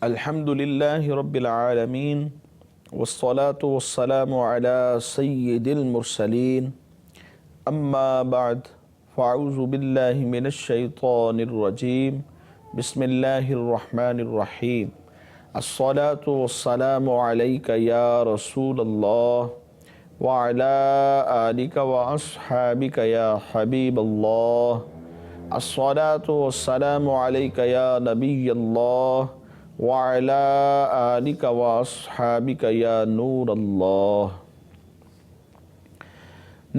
الحمد للہ رب العالمین والصلاة والسلام علی سید المرسلین اما بعد فاعوذ باللہ من الشیطان الرجیم بسم اللہ الرحمن الرحیم الصلاة والسلام علیک یا رسول اللہ وعلی آلک واصحابک یا حبیب اللہ الصلاة والسلام علیک یا نبی اللہ وَعَلَىٰ آلِكَ وَأَصْحَابِكَ يَا نور اللہ۔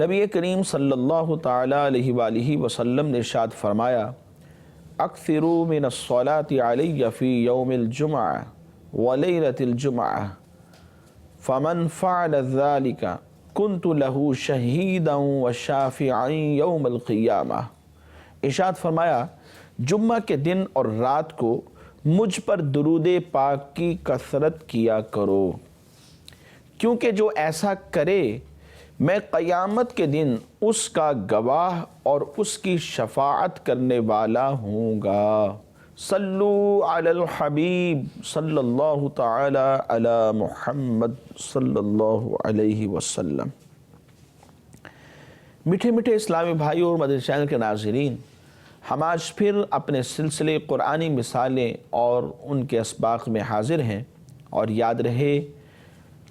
نبی کریم صلی اللہ تعالیٰ علیہ وآلہ وسلم نے ارشاد فرمایا، اکثروا من الصلاة علی فی یوم الجمعہ ولیلۃ الجمعہ فمن فعل ذلك كنت له شہیدا وشافعا یوم القیامہ۔ ارشاد فرمایا، جمعہ کے دن اور رات کو مجھ پر درود پاک کی کثرت کیا کرو، کیونکہ جو ایسا کرے میں قیامت کے دن اس کا گواہ اور اس کی شفاعت کرنے والا ہوں گا۔ صلو علی الحبیب صلی اللہ تعالی علی محمد صلی اللہ علیہ وسلم۔ میٹھے میٹھے اسلامی بھائیوں اور مدنی چینل کے ناظرین، ہم آج پھر اپنے سلسلے قرآنی مثالیں اور ان کے اسباق میں حاضر ہیں، اور یاد رہے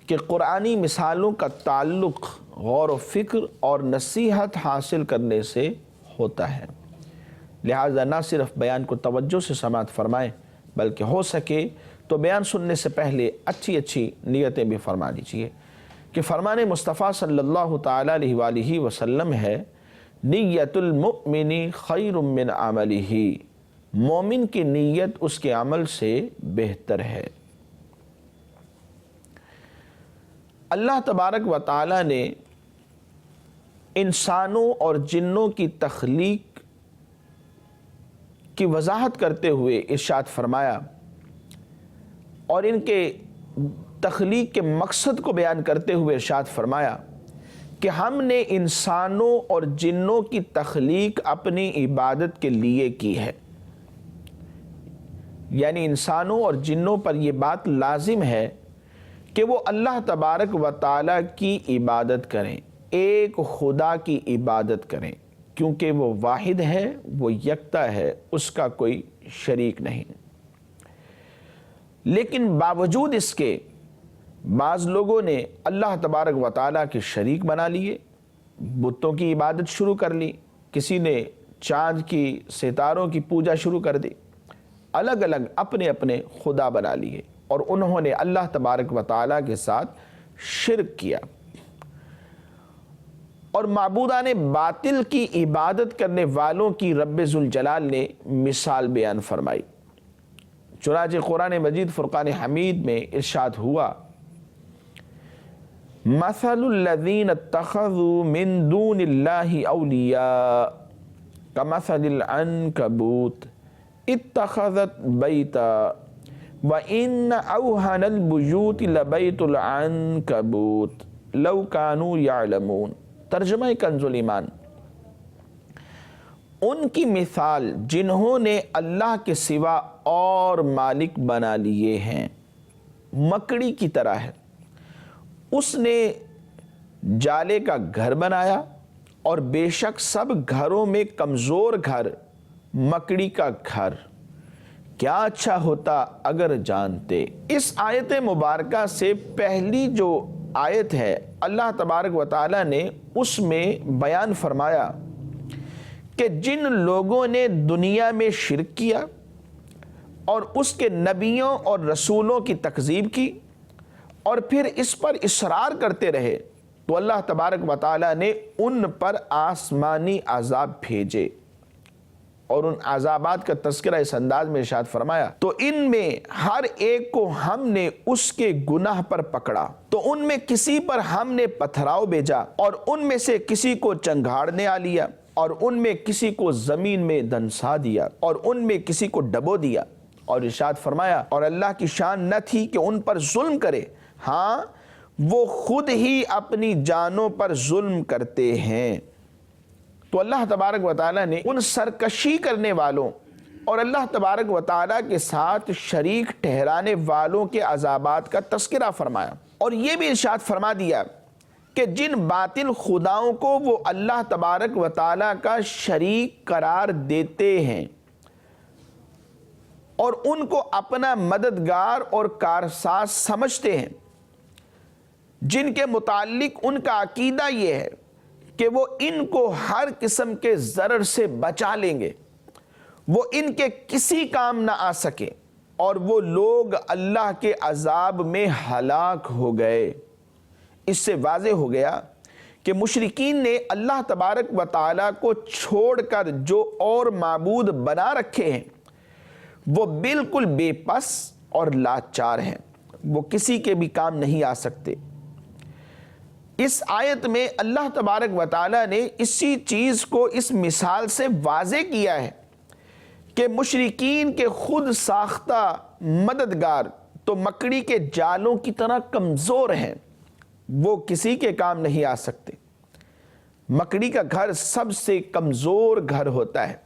کہ قرآنی مثالوں کا تعلق غور و فکر اور نصیحت حاصل کرنے سے ہوتا ہے، لہذا نہ صرف بیان کو توجہ سے سماعت فرمائیں بلکہ ہو سکے تو بیان سننے سے پہلے اچھی اچھی نیتیں بھی فرما لیجئے، کہ فرمان مصطفیٰ صلی اللہ تعالیٰ علیہ وآلہ وسلم ہے، نیت المؤمن خیر من عملہ، مومن کی نیت اس کے عمل سے بہتر ہے۔ اللہ تبارک و تعالی نے انسانوں اور جنوں کی تخلیق کی وضاحت کرتے ہوئے ارشاد فرمایا، اور ان کے تخلیق کے مقصد کو بیان کرتے ہوئے ارشاد فرمایا کہ ہم نے انسانوں اور جنوں کی تخلیق اپنی عبادت کے لیے کی ہے، یعنی انسانوں اور جنوں پر یہ بات لازم ہے کہ وہ اللہ تبارک و تعالیٰ کی عبادت کریں، ایک خدا کی عبادت کریں، کیونکہ وہ واحد ہے، وہ یکتا ہے، اس کا کوئی شریک نہیں۔ لیکن باوجود اس کے بعض لوگوں نے اللہ تبارک و تعالیٰ کے شریک بنا لیے، بتوں کی عبادت شروع کر لی، کسی نے چاند کی ستاروں کی پوجا شروع کر دی، الگ الگ اپنے اپنے خدا بنا لیے، اور انہوں نے اللہ تبارک و تعالیٰ کے ساتھ شرک کیا، اور معبودان باطل کی عبادت کرنے والوں کی رب ذوالجلال نے مثال بیان فرمائی۔ چنانچہ قرآن مجید فرقان حمید میں ارشاد ہوا، مثل الذین اتخذوا من دون اللہ اولیاء کمثل العنکبوت اتخذت بیتا وَإِنَّ أَوْهَنَ الْبُيُوتِ لَبَيْتُ الْعَنْكَبُوتِ لَوْ كَانُوا يَعْلَمُونَ۔ ترجمہ کنز الایمان، ان کی مثال جنہوں نے اللہ کے سوا اور مالک بنا لیے ہیں، مکڑی کی طرح ہے۔ اس نے جالے کا گھر بنایا، اور بے شک سب گھروں میں کمزور گھر مکڑی کا گھر، کیا اچھا ہوتا اگر جانتے۔ اس آیت مبارکہ سے پہلی جو آیت ہے، اللہ تبارک و تعالیٰ نے اس میں بیان فرمایا کہ جن لوگوں نے دنیا میں شرک کیا اور اس کے نبیوں اور رسولوں کی تکذیب کی اور پھر اس پر اصرار کرتے رہے، تو اللہ تبارک و تعالیٰ نے ان پر آسمانی عذاب بھیجے، اور ان عذابات کا تذکرہ اس انداز میں ارشاد فرمایا، تو ان میں ہر ایک کو ہم نے اس کے گناہ پر پکڑا، تو ان میں کسی پر ہم نے پتھراؤ بھیجا، اور ان میں سے کسی کو چنگھاڑنے آ لیا، اور ان میں کسی کو زمین میں دھنسا دیا، اور ان میں کسی کو ڈبو دیا، اور ارشاد فرمایا، اور اللہ کی شان نہ تھی کہ ان پر ظلم کرے، ہاں وہ خود ہی اپنی جانوں پر ظلم کرتے ہیں۔ تو اللہ تبارک و تعالیٰ نے ان سرکشی کرنے والوں اور اللہ تبارک و تعالیٰ کے ساتھ شریک ٹھہرانے والوں کے عذابات کا تذکرہ فرمایا، اور یہ بھی ارشاد فرما دیا کہ جن باطل خداؤں کو وہ اللہ تبارک و تعالیٰ کا شریک قرار دیتے ہیں اور ان کو اپنا مددگار اور کارساز سمجھتے ہیں، جن کے متعلق ان کا عقیدہ یہ ہے کہ وہ ان کو ہر قسم کے ضرر سے بچا لیں گے، وہ ان کے کسی کام نہ آ سکے، اور وہ لوگ اللہ کے عذاب میں ہلاک ہو گئے۔ اس سے واضح ہو گیا کہ مشرکین نے اللہ تبارک و تعالیٰ کو چھوڑ کر جو اور معبود بنا رکھے ہیں وہ بالکل بے پس اور لاچار ہیں، وہ کسی کے بھی کام نہیں آ سکتے۔ اس آیت میں اللہ تبارک و تعالیٰ نے اسی چیز کو اس مثال سے واضح کیا ہے کہ مشرکین کے خود ساختہ مددگار تو مکڑی کے جالوں کی طرح کمزور ہیں، وہ کسی کے کام نہیں آ سکتے۔ مکڑی کا گھر سب سے کمزور گھر ہوتا ہے،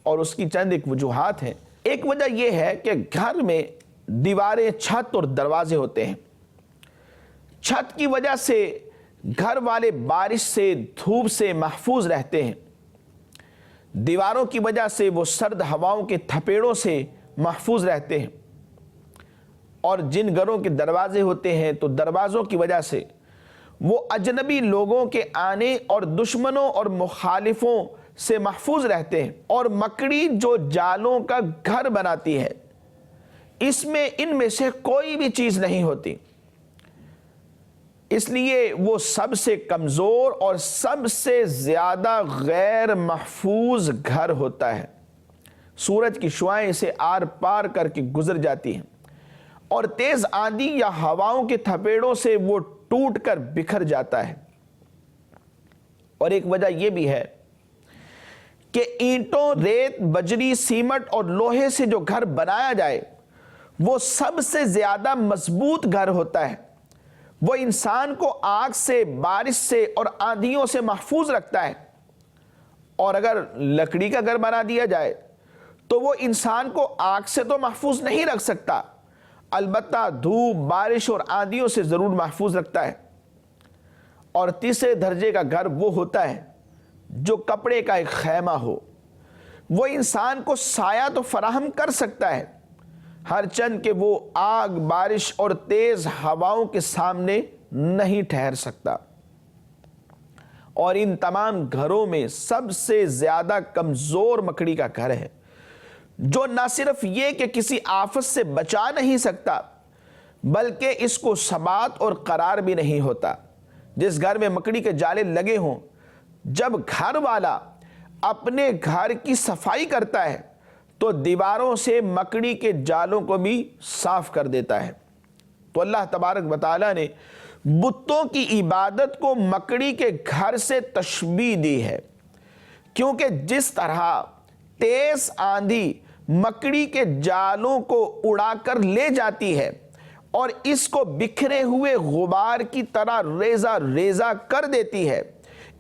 اور اس کی چند ایک وجوہات ہیں۔ ایک وجہ یہ ہے کہ گھر میں دیواریں، چھت اور دروازے ہوتے ہیں۔ چھت کی وجہ سے گھر والے بارش سے، دھوپ سے محفوظ رہتے ہیں، دیواروں کی وجہ سے وہ سرد ہواؤں کے تھپیڑوں سے محفوظ رہتے ہیں، اور جن گھروں کے دروازے ہوتے ہیں تو دروازوں کی وجہ سے وہ اجنبی لوگوں کے آنے اور دشمنوں اور مخالفوں سے محفوظ رہتے ہیں۔ اور مکڑی جو جالوں کا گھر بناتی ہے، اس میں ان میں سے کوئی بھی چیز نہیں ہوتی، اس لیے وہ سب سے کمزور اور سب سے زیادہ غیر محفوظ گھر ہوتا ہے۔ سورج کی شعاعیں اسے آر پار کر کے گزر جاتی ہیں، اور تیز آندھی یا ہواؤں کے تھپیڑوں سے وہ ٹوٹ کر بکھر جاتا ہے۔ اور ایک وجہ یہ بھی ہے کہ اینٹوں، ریت، بجری، سیمنٹ اور لوہے سے جو گھر بنایا جائے وہ سب سے زیادہ مضبوط گھر ہوتا ہے، وہ انسان کو آگ سے، بارش سے اور آندھیوں سے محفوظ رکھتا ہے۔ اور اگر لکڑی کا گھر بنا دیا جائے تو وہ انسان کو آگ سے تو محفوظ نہیں رکھ سکتا، البتہ دھوپ، بارش اور آندھیوں سے ضرور محفوظ رکھتا ہے۔ اور تیسرے درجے کا گھر وہ ہوتا ہے جو کپڑے کا ایک خیمہ ہو، وہ انسان کو سایہ تو فراہم کر سکتا ہے، ہر چند کہ وہ آگ، بارش اور تیز ہواؤں کے سامنے نہیں ٹھہر سکتا۔ اور ان تمام گھروں میں سب سے زیادہ کمزور مکڑی کا گھر ہے، جو نہ صرف یہ کہ کسی آفت سے بچا نہیں سکتا بلکہ اس کو ثبات اور قرار بھی نہیں ہوتا۔ جس گھر میں مکڑی کے جالے لگے ہوں، جب گھر والا اپنے گھر کی صفائی کرتا ہے تو دیواروں سے مکڑی کے جالوں کو بھی صاف کر دیتا ہے۔ تو اللہ تبارک و تعالیٰ نے بتوں کی عبادت کو مکڑی کے گھر سے تشبیہ دی ہے، کیونکہ جس طرح تیز آندھی مکڑی کے جالوں کو اڑا کر لے جاتی ہے اور اس کو بکھرے ہوئے غبار کی طرح ریزہ ریزہ کر دیتی ہے،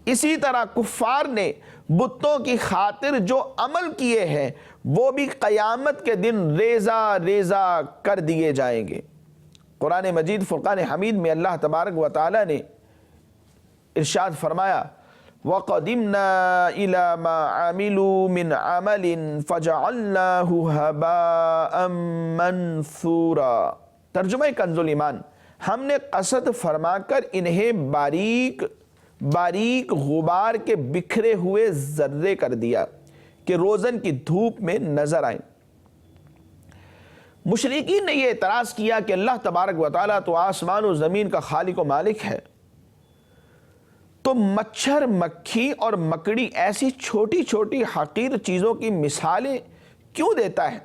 اسی طرح کفار نے بتوں کی خاطر جو عمل کیے ہیں وہ بھی قیامت کے دن ریزہ ریزہ کر دیے جائیں گے۔ قرآن مجید فرقان حمید میں اللہ تبارک و تعالی نے ارشاد فرمایا وَقَدِمْنَا إِلَى مَا عَمِلُوا مِنْ عَمَلٍ فَجَعَلْنَاهُ هَبَاءً مَنْثُورًا۔ ترجمہ کنز الایمان، ہم نے قصد فرما کر انہیں باریک باریک غبار کے بکھرے ہوئے ذرے کر دیا کہ روزن کی دھوپ میں نظر آئیں۔ مشرکین نے یہ اعتراض کیا کہ اللہ تبارک و تعالیٰ تو آسمان و زمین کا خالق و مالک ہے، تو مچھر، مکھی اور مکڑی ایسی چھوٹی چھوٹی حقیر چیزوں کی مثالیں کیوں دیتا ہے؟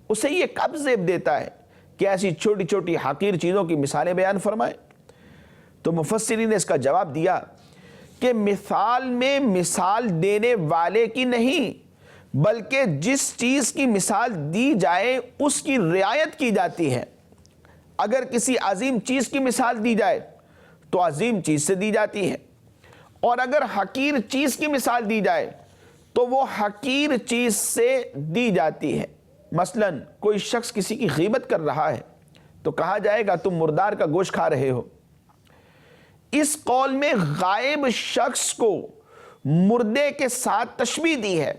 اسے یہ کب زیب دیتا ہے کہ ایسی چھوٹی چھوٹی حقیر چیزوں کی مثالیں بیان فرمائے؟ تو مفسرین نے اس کا جواب دیا کہ مثال میں مثال دینے والے کی نہیں، بلکہ جس چیز کی مثال دی جائے اس کی رعایت کی جاتی ہے۔ اگر کسی عظیم چیز کی مثال دی جائے تو عظیم چیز سے دی جاتی ہے، اور اگر حقیر چیز کی مثال دی جائے تو وہ حقیر چیز سے دی جاتی ہے۔ مثلا کوئی شخص کسی کی غیبت کر رہا ہے تو کہا جائے گا تم مردار کا گوشت کھا رہے ہو۔ اس قول میں غائب شخص کو مردے کے ساتھ تشبیہ دی ہے،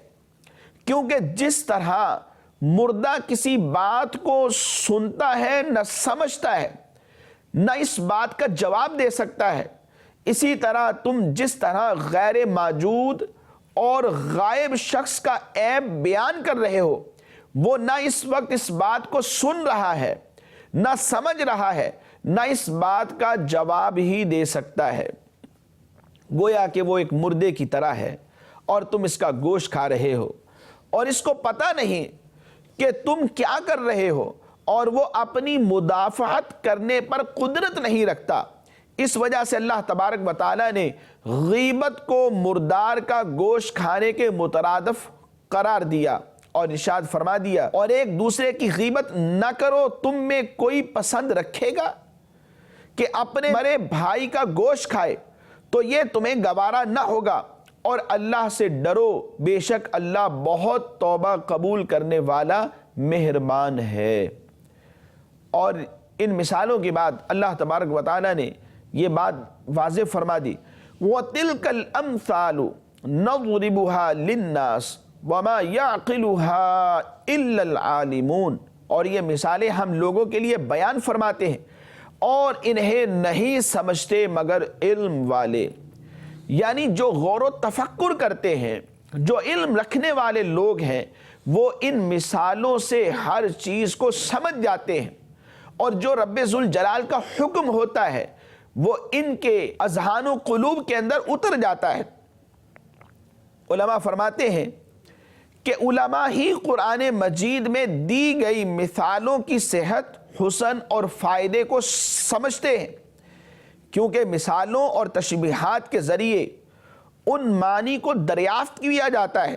کیونکہ جس طرح مردہ کسی بات کو سنتا ہے نہ سمجھتا ہے نہ اس بات کا جواب دے سکتا ہے، اسی طرح تم جس طرح غیر موجود اور غائب شخص کا عیب بیان کر رہے ہو، وہ نہ اس وقت اس بات کو سن رہا ہے نہ سمجھ رہا ہے نہ اس بات کا جواب ہی دے سکتا ہے، گویا کہ وہ ایک مردے کی طرح ہے اور تم اس کا گوشت کھا رہے ہو اور اس کو پتہ نہیں کہ تم کیا کر رہے ہو، اور وہ اپنی مدافعت کرنے پر قدرت نہیں رکھتا۔ اس وجہ سے اللہ تبارک و تعالیٰ نے غیبت کو مردار کا گوشت کھانے کے مترادف قرار دیا اور ارشاد فرما دیا، اور ایک دوسرے کی غیبت نہ کرو، تم میں کوئی پسند رکھے گا کہ اپنے مرے بھائی کا گوشت کھائے؟ تو یہ تمہیں گوارا نہ ہوگا، اور اللہ سے ڈرو، بے شک اللہ بہت توبہ قبول کرنے والا مہربان ہے۔ اور ان مثالوں کے بعد اللہ تبارک و تعالیٰ نے یہ بات واضح فرما دی، وَتِلْكَ الْأَمْثَالُ نَضْرِبُهَا لِلنَّاسِ وَمَا يَعْقِلُهَا إِلَّا الْعَالِمُونَ، اور یہ مثالیں ہم لوگوں کے لیے بیان فرماتے ہیں اور انہیں نہیں سمجھتے مگر علم والے۔ یعنی جو غور و تفکر کرتے ہیں، جو علم رکھنے والے لوگ ہیں، وہ ان مثالوں سے ہر چیز کو سمجھ جاتے ہیں، اور جو رب ذوالجلال کا حکم ہوتا ہے وہ ان کے اذہان و قلوب کے اندر اتر جاتا ہے۔ علماء فرماتے ہیں کہ علماء ہی قرآن مجید میں دی گئی مثالوں کی صحت، حسن اور فائدے کو سمجھتے ہیں، کیونکہ مثالوں اور تشبیہات کے ذریعے ان معنی کو دریافت کیا جاتا ہے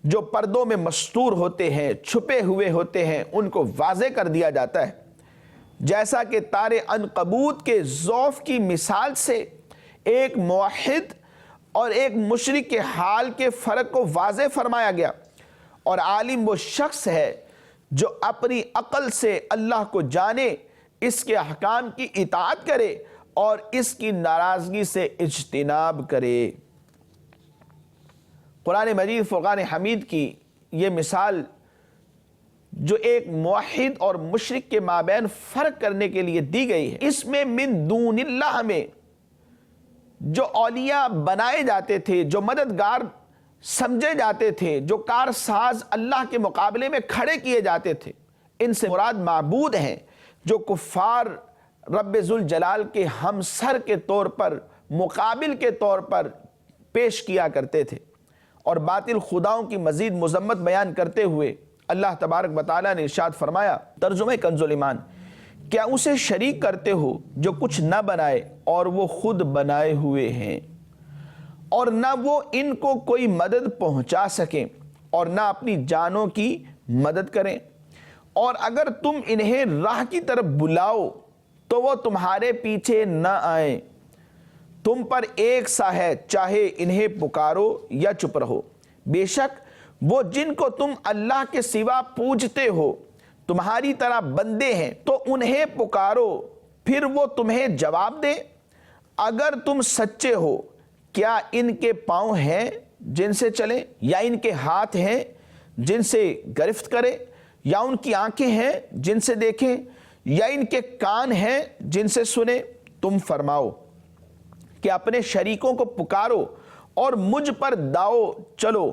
جو پردوں میں مستور ہوتے ہیں، چھپے ہوئے ہوتے ہیں، ان کو واضح کر دیا جاتا ہے۔ جیسا کہ تار عنکبوت کے ضعف کی مثال سے ایک موحد اور ایک مشرک کے حال کے فرق کو واضح فرمایا گیا، اور عالم وہ شخص ہے جو اپنی عقل سے اللہ کو جانے، اس کے احکام کی اطاعت کرے اور اس کی ناراضگی سے اجتناب کرے۔ قرآن مجید فرقان حمید کی یہ مثال جو ایک موحد اور مشرک کے مابین فرق کرنے کے لیے دی گئی ہے، اس میں من دون اللہ میں جو اولیاء بنائے جاتے تھے، جو مددگار سمجھے جاتے تھے، جو کارساز اللہ کے مقابلے میں کھڑے کیے جاتے تھے، ان سے مراد معبود ہیں جو کفار رب ذوالجلال کے ہمسر کے طور پر، مقابل کے طور پر پیش کیا کرتے تھے، اور باطل خداؤں کی مزید مذمت بیان کرتے ہوئے اللہ تبارک و تعالیٰ نے ارشاد فرمایا، ترجمہ کنز الایمان، کیا اسے شریک کرتے ہو جو کچھ نہ بنائے اور وہ خود بنائے ہوئے ہیں، اور نہ وہ ان کو کوئی مدد پہنچا سکیں اور نہ اپنی جانوں کی مدد کریں، اور اگر تم انہیں راہ کی طرف بلاؤ تو وہ تمہارے پیچھے نہ آئیں، تم پر ایک سا ہے، چاہے انہیں پکارو یا چپ رہو، بے شک وہ جن کو تم اللہ کے سوا پوجتے ہو تمہاری طرح بندے ہیں، تو انہیں پکارو پھر وہ تمہیں جواب دے۔ اگر تم سچے ہو، کیا ان کے پاؤں ہیں جن سے چلیں، یا ان کے ہاتھ ہیں جن سے گرفت کرے، یا ان کی آنکھیں ہیں جن سے دیکھیں، یا ان کے کان ہیں جن سے سنیں؟ تم فرماؤ کہ اپنے شریکوں کو پکارو اور مجھ پر داؤ چلو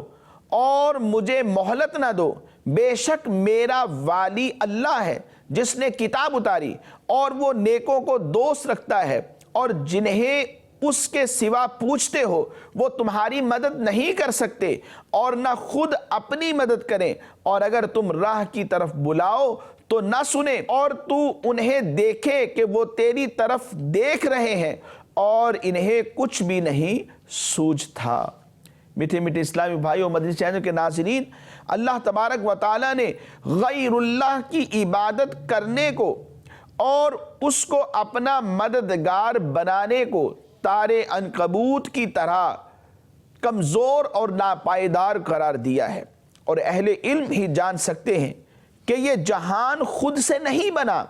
اور مجھے مہلت نہ دو، بے شک میرا والی اللہ ہے جس نے کتاب اتاری، اور وہ نیکوں کو دوست رکھتا ہے، اور جنہیں اس کے سوا پوچھتے ہو وہ تمہاری مدد نہیں کر سکتے اور نہ خود اپنی مدد کریں، اور اگر تم راہ کی طرف بلاؤ تو نہ سنیں، اور تو انہیں دیکھے کہ وہ تیری طرف دیکھ رہے ہیں اور انہیں کچھ بھی نہیں سوجھتا۔ میٹھے میٹھے اسلامی بھائیوں، مدنی چینل کے ناظرین، اللہ تبارک و تعالیٰ نے غیر اللہ کی عبادت کرنے کو اور اس کو اپنا مددگار بنانے کو تار عنکبوت کی طرح کمزور اور ناپائیدار قرار دیا ہے، اور اہل علم ہی جان سکتے ہیں کہ یہ جہان خود سے نہیں بنا،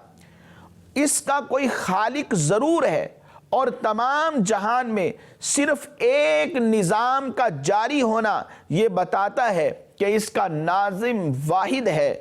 اس کا کوئی خالق ضرور ہے، اور تمام جہان میں صرف ایک نظام کا جاری ہونا یہ بتاتا ہے کہ اس کا ناظم واحد ہے،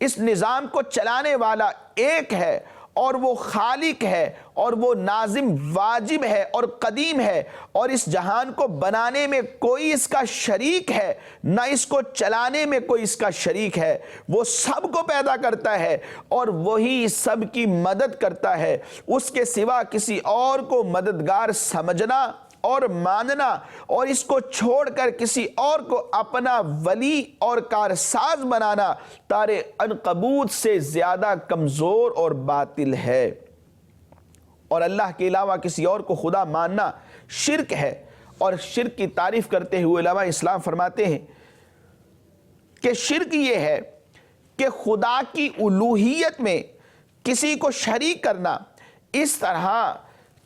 اس نظام کو چلانے والا ایک ہے، اور وہ خالق ہے، اور وہ ناظم واجب ہے اور قدیم ہے، اور اس جہان کو بنانے میں کوئی اس کا شریک ہے نہ اس کو چلانے میں کوئی اس کا شریک ہے۔ وہ سب کو پیدا کرتا ہے اور وہی سب کی مدد کرتا ہے، اس کے سوا کسی اور کو مددگار سمجھنا اور ماننا اور اس کو چھوڑ کر کسی اور کو اپنا ولی اور کارساز بنانا تار عنکبوت سے زیادہ کمزور اور باطل ہے، اور اللہ کے علاوہ کسی اور کو خدا ماننا شرک ہے۔ اور شرک کی تعریف کرتے ہوئے علماء اسلام فرماتے ہیں کہ شرک یہ ہے کہ خدا کی الوہیت میں کسی کو شریک کرنا، اس طرح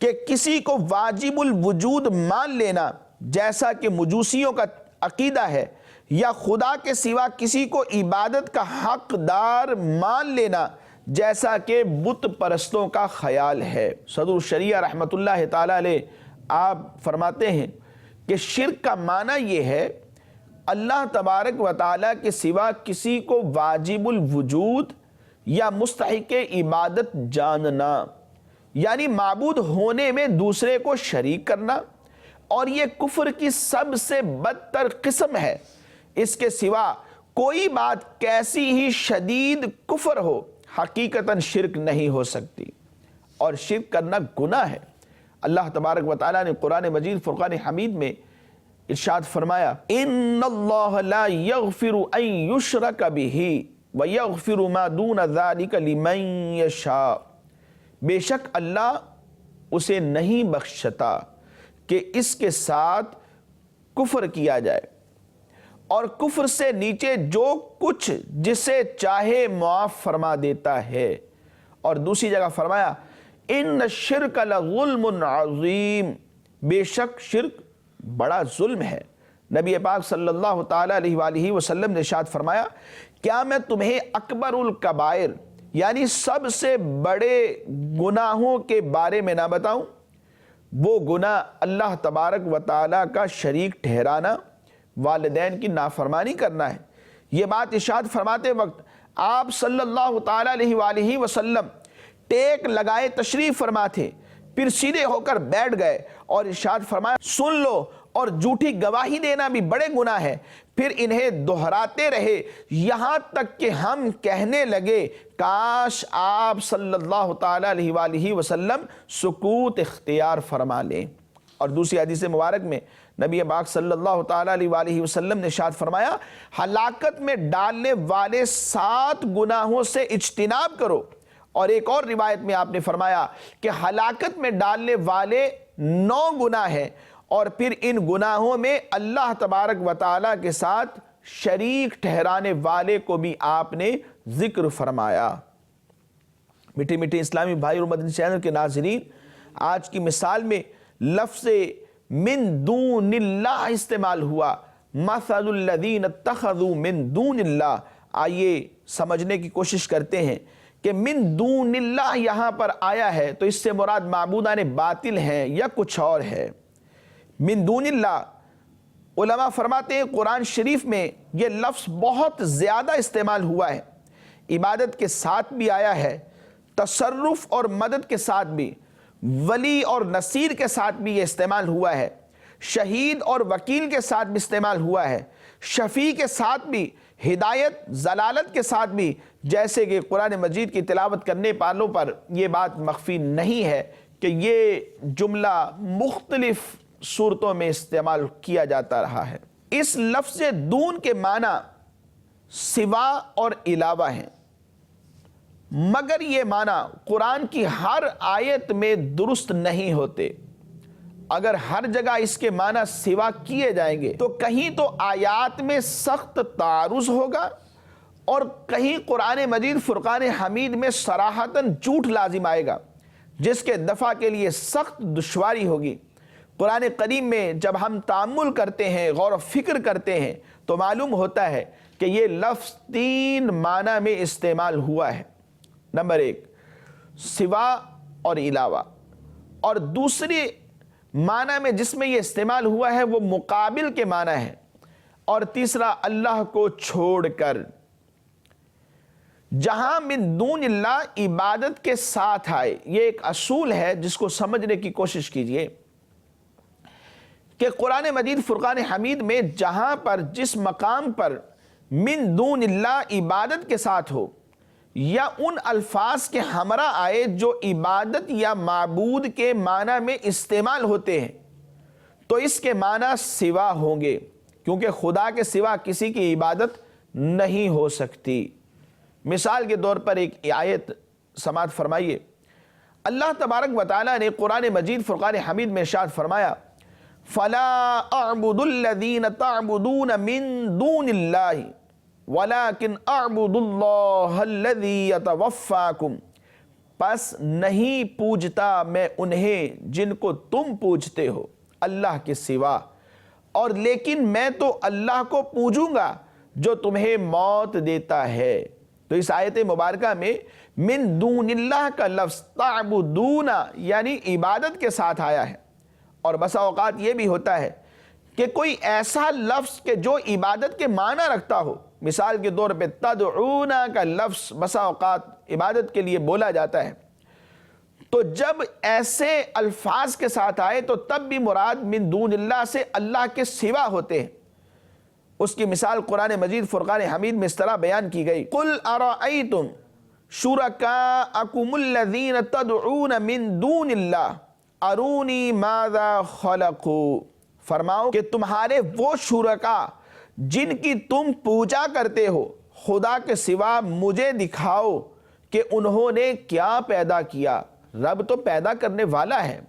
کہ کسی کو واجب الوجود مان لینا جیسا کہ مجوسیوں کا عقیدہ ہے، یا خدا کے سوا کسی کو عبادت کا حقدار مان لینا جیسا کہ بت پرستوں کا خیال ہے۔ صدر الشریعہ رحمۃ اللہ تعالی علیہ آپ فرماتے ہیں کہ شرک کا معنی یہ ہے اللہ تبارک و تعالیٰ کے سوا کسی کو واجب الوجود یا مستحق عبادت جاننا، یعنی معبود ہونے میں دوسرے کو شریک کرنا، اور یہ کفر کی سب سے بدتر قسم ہے۔ اس کے سوا کوئی بات کیسی ہی شدید کفر ہو حقیقتاً شرک نہیں ہو سکتی، اور شرک کرنا گناہ ہے۔ اللہ تبارک و تعالیٰ نے قرآن مجید فرقان حمید میں ارشاد فرمایا، ان اللہ لا یغفر ان یشرک بہ ویغفر ما دون ذلک لمن یشاء، بے شک اللہ اسے نہیں بخشتا کہ اس کے ساتھ کفر کیا جائے، اور کفر سے نیچے جو کچھ جسے چاہے معاف فرما دیتا ہے۔ اور دوسری جگہ فرمایا، ان الشرک لظلم عظیم، بے شک شرک بڑا ظلم ہے۔ نبی پاک صلی اللہ تعالیٰ علیہ وآلہ وسلم نے ارشاد فرمایا، کیا میں تمہیں اکبر الکبائر یعنی سب سے بڑے گناہوں کے بارے میں نہ بتاؤں؟ وہ گناہ اللہ تبارک و تعالیٰ کا شریک ٹھہرانا، والدین کی نافرمانی کرنا ہے۔ یہ بات ارشاد فرماتے وقت آپ صلی اللہ تعالیٰ علیہ وآلہ وسلم ٹیک لگائے تشریف فرما تھے، پھر سیدھے ہو کر بیٹھ گئے اور ارشاد فرمایا، سن لو، اور جھوٹی گواہی دینا بھی بڑے گناہ ہے۔ پھر انہیں دہراتے رہے یہاں تک کہ ہم کہنے لگے کاش آپ صلی اللہ تعالیٰ علیہ وآلہ وسلم سکوت اختیار فرما لیں۔ اور دوسری حدیث مبارک میں نبی پاک صلی اللہ تعالیٰ علیہ وآلہ وسلم نے ارشاد فرمایا، ہلاکت میں ڈالنے والے 7 گناہوں سے اجتناب کرو۔ اور ایک اور روایت میں آپ نے فرمایا کہ ہلاکت میں ڈالنے والے 9 گناہ ہیں، اور پھر ان گناہوں میں اللہ تبارک و تعالیٰ کے ساتھ شریک ٹھہرانے والے کو بھی آپ نے ذکر فرمایا۔ میٹھے میٹھے اسلامی بھائی اور مدنی چینل کے ناظرین، آج کی مثال میں لفظ من دون اللہ استعمال ہوا، مثل الذین اتخذوا من دون اللہ۔ آئیے سمجھنے کی کوشش کرتے ہیں کہ من دون اللہ یہاں پر آیا ہے تو اس سے مراد معبودان باطل ہیں یا کچھ اور ہے۔ من دون اللہ علماء فرماتے ہیں قرآن شریف میں یہ لفظ بہت زیادہ استعمال ہوا ہے، عبادت کے ساتھ بھی آیا ہے، تصرف اور مدد کے ساتھ بھی، ولی اور نصیر کے ساتھ بھی یہ استعمال ہوا ہے، شہید اور وکیل کے ساتھ بھی استعمال ہوا ہے، شفیع کے ساتھ بھی، ہدایت ضلالت کے ساتھ بھی، جیسے کہ قرآن مجید کی تلاوت کرنے والوں پر یہ بات مخفی نہیں ہے کہ یہ جملہ مختلف صورتوں میں استعمال کیا جاتا رہا ہے۔ اس لفظ دون کے معنی سوا اور علاوہ ہیں، مگر یہ معنی قرآن کی ہر آیت میں درست نہیں ہوتے۔ اگر ہر جگہ اس کے معنی سوا کیے جائیں گے تو کہیں تو آیات میں سخت تعارض ہوگا، اور کہیں قرآن مجید فرقان حمید میں صراحتاً جھوٹ لازم آئے گا، جس کے دفع کے لیے سخت دشواری ہوگی۔ قرآن کریم میں جب ہم تأمل کرتے ہیں، غور و فکر کرتے ہیں، تو معلوم ہوتا ہے کہ یہ لفظ 3 معنی میں استعمال ہوا ہے۔ نمبر 1 سوا اور علاوہ، اور دوسری معنی میں جس میں یہ استعمال ہوا ہے وہ مقابل کے معنی ہے، اور تیسرا اللہ کو چھوڑ کر۔ جہاں من دون اللہ عبادت کے ساتھ آئے، یہ ایک اصول ہے جس کو سمجھنے کی کوشش کیجئے کہ قرآن مجید فرقان حمید میں جہاں پر جس مقام پر من دون اللہ عبادت کے ساتھ ہو یا ان الفاظ کے ہمراہ آئے جو عبادت یا معبود کے معنی میں استعمال ہوتے ہیں، تو اس کے معنی سوا ہوں گے، کیونکہ خدا کے سوا کسی کی عبادت نہیں ہو سکتی۔ مثال کے طور پر ایک آیت سماعت فرمائیے، اللہ تبارک و تعالی نے قرآن مجید فرقان حمید میں ارشاد فرمایا فَلَا أَعْبُدُ الَّذِينَ تَعْبُدُونَ مِن دُونِ اللَّهِ وَلَكِنْ أَعْبُدُ اللَّهَ الَّذِي يَتَوَفَّاكُمْ، پس نہیں پوجتا میں انہیں جن کو تم پوجتے ہو اللہ کے سوا، اور لیکن میں تو اللہ کو پوجوں گا جو تمہیں موت دیتا ہے۔ تو اس آیت مبارکہ میں من دون اللہ کا لفظ تعبدون یعنی عبادت کے ساتھ آیا ہے، اور بسا اوقات یہ بھی ہوتا ہے کہ کوئی ایسا لفظ کہ جو عبادت کے معنی رکھتا ہو، مثال کے طور پہ تدعون کا لفظ بسا اوقات عبادت کے لیے بولا جاتا ہے، تو جب ایسے الفاظ کے ساتھ آئے تو تب بھی مراد من دون اللہ سے اللہ کے سوا ہوتے ہیں۔ اس کی مثال قرآن مجید فرقان حمید میں اس طرح بیان کی گئی قُلْ أَرَأَيْتُمْ شُرَكَاءَكُمُ الَّذِينَ تَدْعُونَ مِن دُونِ اللَّهِ أَرُونِي مَاذَا خَلَقُوا، فرماؤ کہ تمہارے وہ شرکاء جن کی تم پوجا کرتے ہو خدا کے سوا مجھے دکھاؤ کہ انہوں نے کیا پیدا کیا۔ رب تو پیدا کرنے والا ہے،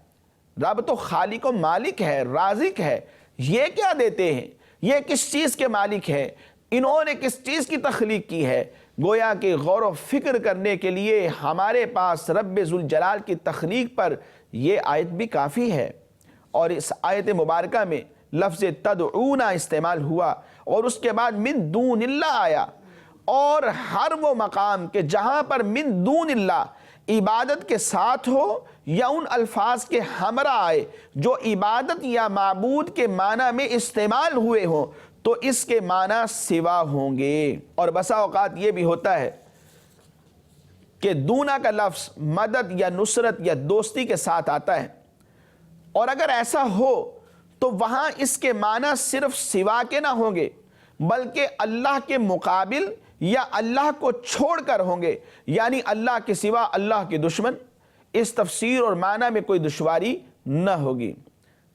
رب تو خالق و مالک ہے، رازق ہے، یہ کیا دیتے ہیں، یہ کس چیز کے مالک ہے، انہوں نے کس چیز کی تخلیق کی ہے۔ گویا کہ غور و فکر کرنے کے لیے ہمارے پاس رب ذوالجلال کی تخلیق پر یہ آیت بھی کافی ہے، اور اس آیت مبارکہ میں لفظ تدعون استعمال ہوا اور اس کے بعد من دون اللہ آیا، اور ہر وہ مقام کہ جہاں پر من دون اللہ عبادت کے ساتھ ہو یا ان الفاظ کے ہمراہ آئے جو عبادت یا معبود کے معنی میں استعمال ہوئے ہوں، تو اس کے معنی سوا ہوں گے۔ اور بسا اوقات یہ بھی ہوتا ہے کہ دونا کا لفظ مدد یا نصرت یا دوستی کے ساتھ آتا ہے، اور اگر ایسا ہو تو وہاں اس کے معنی صرف سوا کے نہ ہوں گے بلکہ اللہ کے مقابل یا اللہ کو چھوڑ کر ہوں گے، یعنی اللہ کے سوا اللہ کے دشمن۔ اس تفسیر اور معنی میں کوئی دشواری نہ ہوگی۔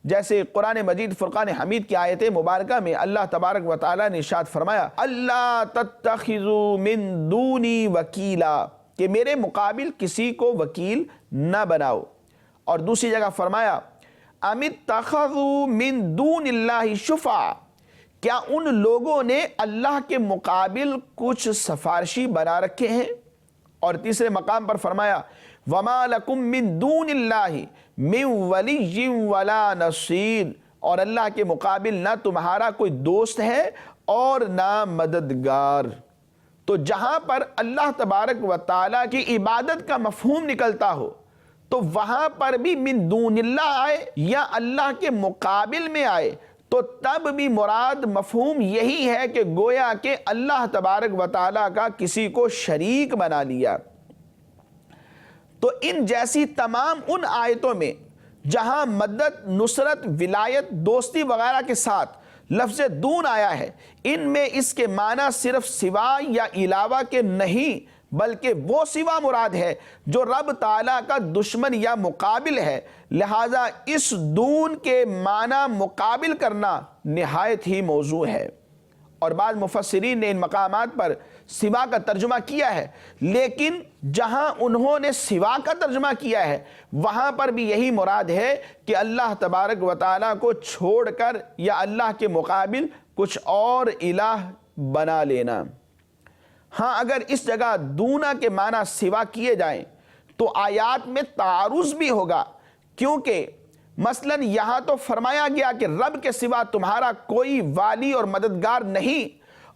جیسے قرآن مجید فرقان حمید کی آیت مبارکہ میں اللہ تبارک و تعالی نے ارشاد فرمایا اللہ تتخذوا من دونی وکیلا، کہ میرے مقابل کسی کو وکیل نہ بناؤ، اور دوسری جگہ فرمایا ام اتخذوا من دون اللہ شفعاء، کیا ان لوگوں نے اللہ کے مقابل کچھ سفارشی بنا رکھے ہیں، اور تیسرے مقام پر فرمایا وما لکم من دون اللہ من ولی ولا نصیر، اور اللہ کے مقابل نہ تمہارا کوئی دوست ہے اور نہ مددگار۔ تو جہاں پر اللہ تبارک و تعالیٰ کی عبادت کا مفہوم نکلتا ہو تو وہاں پر بھی من دون اللہ آئے یا اللہ کے مقابل میں آئے تو تب بھی مراد مفہوم یہی ہے کہ گویا کہ اللہ تبارک و تعالیٰ کا کسی کو شریک بنا لیا۔ تو ان جیسی تمام ان آیتوں میں جہاں مدد، نصرت، ولایت، دوستی وغیرہ کے ساتھ لفظ دون آیا ہے، ان میں اس کے معنی صرف سوا یا علاوہ کے نہیں بلکہ وہ سوا مراد ہے جو رب تعالیٰ کا دشمن یا مقابل ہے، لہٰذا اس دون کے معنی مقابل کرنا نہایت ہی موزوں ہے۔ اور بعض مفسرین نے ان مقامات پر سوا کا ترجمہ کیا ہے، لیکن جہاں انہوں نے سوا کا ترجمہ کیا ہے وہاں پر بھی یہی مراد ہے کہ اللہ تبارک و تعالیٰ کو چھوڑ کر یا اللہ کے مقابل کچھ اور الہ بنا لینا۔ ہاں اگر اس جگہ دونا کے معنی سوا کیے جائیں تو آیات میں تعارض بھی ہوگا، کیونکہ مثلاً یہاں تو فرمایا گیا کہ رب کے سوا تمہارا کوئی والی اور مددگار نہیں،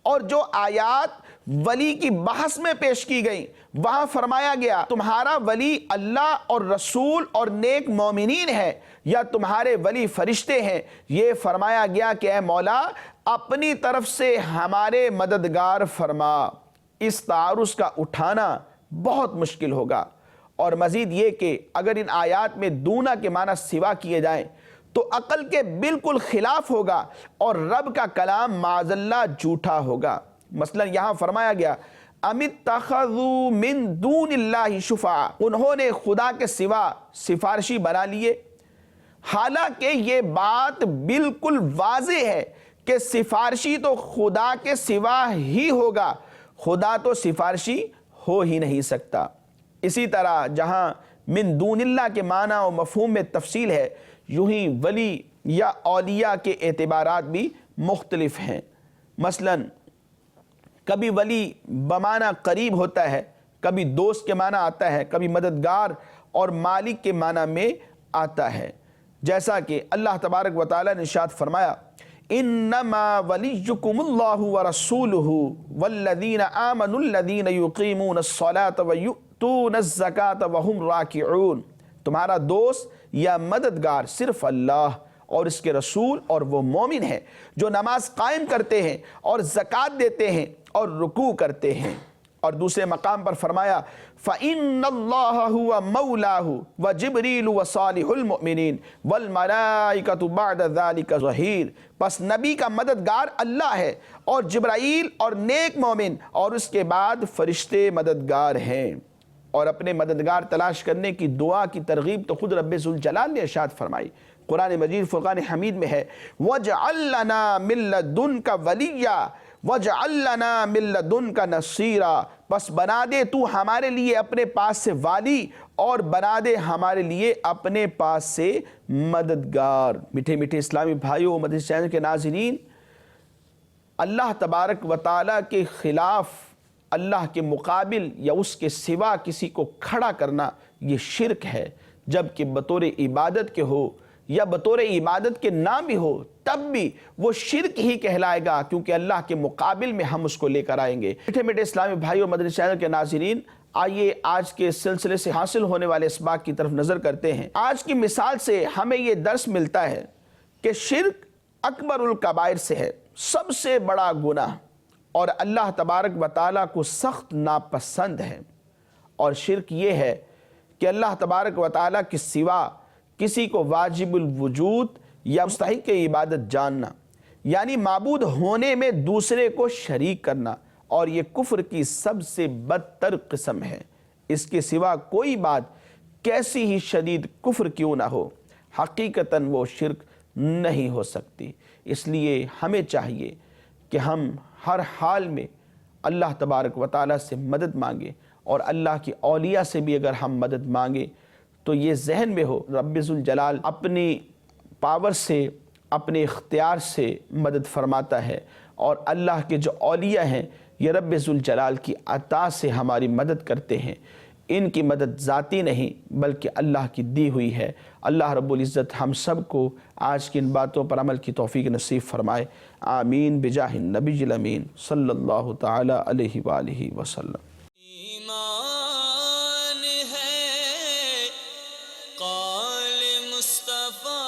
اور جو آیات ولی کی بحث میں پیش کی گئی وہاں فرمایا گیا تمہارا ولی اللہ اور رسول اور نیک مومنین ہے یا تمہارے ولی فرشتے ہیں۔ یہ فرمایا گیا کہ اے مولا اپنی طرف سے ہمارے مددگار فرما۔ اس تعارض کا اٹھانا بہت مشکل ہوگا، اور مزید یہ کہ اگر ان آیات میں دونا کے معنی سوا کیے جائیں تو عقل کے بالکل خلاف ہوگا اور رب کا کلام معاذ اللہ جھوٹا ہوگا۔ مثلا یہاں فرمایا گیا ام اتخذوا من دون اللہ شفعاء، انہوں نے خدا کے سوا سفارشی بنا لیے، حالانکہ یہ بات بالکل واضح ہے کہ سفارشی تو خدا کے سوا ہی ہوگا، خدا تو سفارشی ہو ہی نہیں سکتا۔ اسی طرح جہاں من دون اللہ کے معنی و مفہوم میں تفصیل ہے، یوں ہی ولی یا اولیاء کے اعتبارات بھی مختلف ہیں۔ مثلا کبھی ولی بمعنی قریب ہوتا ہے، کبھی دوست کے معنی آتا ہے، کبھی مددگار اور مالک کے معنی میں آتا ہے، جیسا کہ اللہ تبارک و تعالی نے ارشاد فرمایا انما ولیکم اللہ ورسولہ والذین آمنوا الذین یقیمون الصلاة ویؤتون الزکاة وہم راکعون، تمہارا دوست یا مددگار صرف اللہ اور اس کے رسول اور وہ مومن ہیں جو نماز قائم کرتے ہیں اور زکوٰۃ دیتے ہیں اور رکوع کرتے ہیں۔ اور دوسرے مقام پر فرمایا فَإِنَّ اللَّهَ هُوَ مَوْلَاهُ وَجِبْرِيلُ وَصَالِحُ الْمُؤْمِنِينَ وَالْمَلَائِكَةُ بَعْدَ ذَلِكَ ظَهِيرٌ، پس نبی کا مددگار اللہ ہے اور جبرائیل اور نیک مومن اور اس کے بعد فرشتے مددگار ہیں۔ اور اپنے مددگار تلاش کرنے کی دعا کی ترغیب تو خود رب ذوالجلال نے ارشاد فرمائی، قرآن مجید فرقان حمید میں ہے وَاجْعَل لَّنَا مِن لَّدُنْكَ وَلِيًّا وَاجْعَل لَّنَا مِن لَّدُنْكَ نَصِيرًا، بس بنا دے تو ہمارے لیے اپنے پاس سے والی اور بنا دے ہمارے لیے اپنے پاس سے مددگار۔ میٹھے میٹھے اسلامی بھائیوں، مدنی چینل کے ناظرین، اللہ تبارک و تعالیٰ کے خلاف، اللہ کے مقابل یا اس کے سوا کسی کو کھڑا کرنا یہ شرک ہے، جبکہ بطور عبادت کے ہو یا بطور عبادت کے نہ بھی ہو تب بھی وہ شرک ہی کہلائے گا، کیونکہ اللہ کے مقابل میں ہم اس کو لے کر آئیں گے۔ میٹھے میٹھے اسلامی بھائیوں، مدنی چینل کے ناظرین، آئیے آج کے سلسلے سے حاصل ہونے والے اسباق کی طرف نظر کرتے ہیں۔ آج کی مثال سے ہمیں یہ درس ملتا ہے کہ شرک اکبر الکبائر سے ہے، سب سے بڑا گناہ، اور اللہ تبارک و تعالیٰ کو سخت ناپسند ہے۔ اور شرک یہ ہے کہ اللہ تبارک و تعالیٰ کے سوا کسی کو واجب الوجود یا مستحق عبادت جاننا، یعنی معبود ہونے میں دوسرے کو شریک کرنا، اور یہ کفر کی سب سے بدتر قسم ہے۔ اس کے سوا کوئی بات کیسی ہی شدید کفر کیوں نہ ہو، حقیقتاً وہ شرک نہیں ہو سکتی۔ اس لیے ہمیں چاہیے کہ ہم ہر حال میں اللہ تبارک و تعالیٰ سے مدد مانگیں، اور اللہ کی اولیاء سے بھی اگر ہم مدد مانگیں تو یہ ذہن میں ہو رب ذوالجلال اپنی پاور سے، اپنے اختیار سے مدد فرماتا ہے، اور اللہ کے جو اولیاء ہیں یہ رب ذوالجلال کی عطا سے ہماری مدد کرتے ہیں۔ ان کی مدد ذاتی نہیں بلکہ اللہ کی دی ہوئی ہے۔ اللہ رب العزت ہم سب کو آج کی ان باتوں پر عمل کی توفیق نصیب فرمائے، آمین بجاہ النبی الامین صلی اللہ تعالی علیہ وآلہ وسلم۔ ایمان ہے قول مصطفیٰ،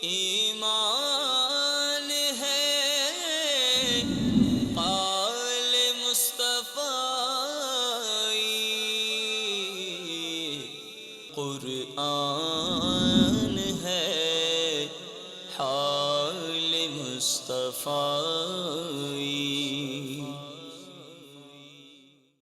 ایمان ہے قول مصطفیٰ، قرآن ہے حال مصطفیٰ۔